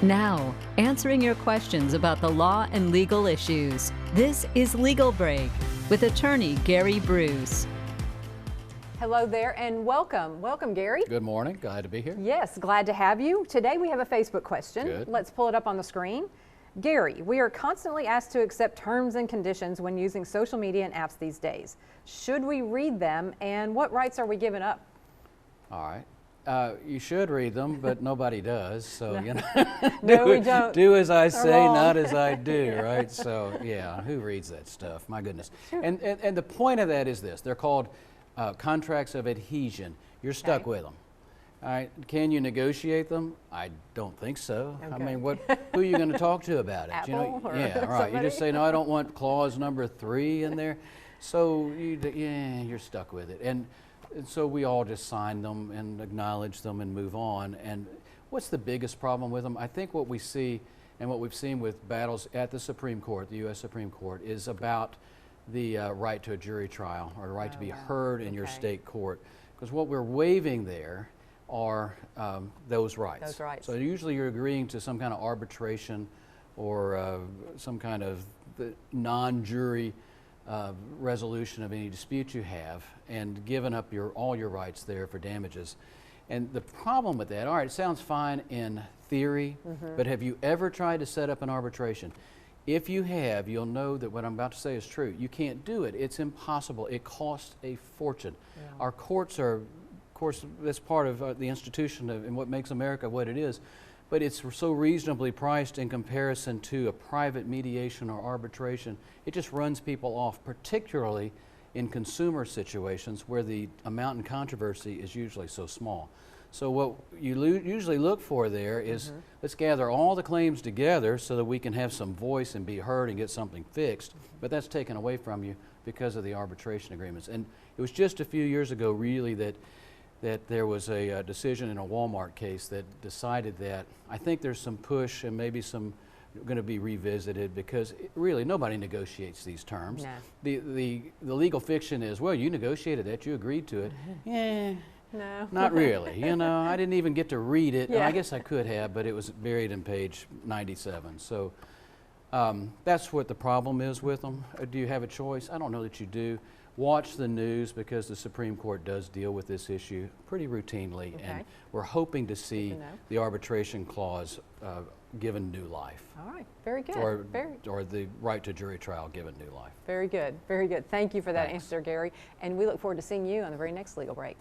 Now, answering your questions about the law and legal issues. This is Legal Break with attorney Gary Bruce. Hello there and welcome. Welcome, Gary. Good morning. Glad to be here. Yes, glad to have you. Today we have a Facebook question. Good. Let's pull it up on the screen. Gary, we are constantly asked to accept terms and conditions when using social media and apps these days. Should we read them, and what rights are we giving up? All right. You should read them, but nobody does. So, you know, No, we don't. do as I say, wrong. not as I do, right? So, yeah, who reads that stuff? My goodness. And the point of that is this. They're called contracts of adhesion. You're stuck Okay. with them. All right. Can you negotiate them? I don't think so. I Okay. mean, who are you going to talk to about it? Apple or yeah, right. You just somebody? say, no, I don't want clause number 3 in there. So, you're stuck with it. And so we all just sign them and acknowledge them and move on. And what's the biggest problem with them? I think what we see and what we've seen with battles at the Supreme Court, the U.S. Supreme Court, is about the right to a jury trial or the right to be heard in your Okay. state court. Because what we're waiving there are those rights. Those rights. So usually you're agreeing to some kind of arbitration or some kind of non-jury resolution of any dispute you have, and giving up all your rights there for damages. And the problem with that, all right, it sounds fine in theory, but have you ever tried to set up an arbitration? If you have, you'll know that what I'm about to say is true. You can't do it. It's impossible. It costs a fortune. Yeah. Our courts are, of course, that's part of the institution and what makes America what it is. But it's so reasonably priced in comparison to a private mediation or arbitration. It just runs people off, particularly in consumer situations where the amount in controversy is usually so small. So what you usually look for there is, let's gather all the claims together so that we can have some voice and be heard and get something fixed. But that's taken away from you because of the arbitration agreements. And it was just a few years ago, really, that there was a decision in a Walmart case that decided that. I think there's some push and maybe some going to be revisited because really nobody negotiates these terms. No. The legal fiction is, well, you negotiated that, you agreed to it. Yeah, No. not really. You know, I didn't even get to read it. Yeah. I guess I could have, but it was buried in page 97. So that's what the problem is with them. Do you have a choice? I don't know that you do. Watch the news because the Supreme Court does deal with this issue pretty routinely, Okay. and we're hoping to see to know. the arbitration clause given new life, All right, very good. or the right to jury trial given new life. Very good, very good. Thank you for that Thanks. answer, Gary. And we look forward to seeing you on the very next Legal Break.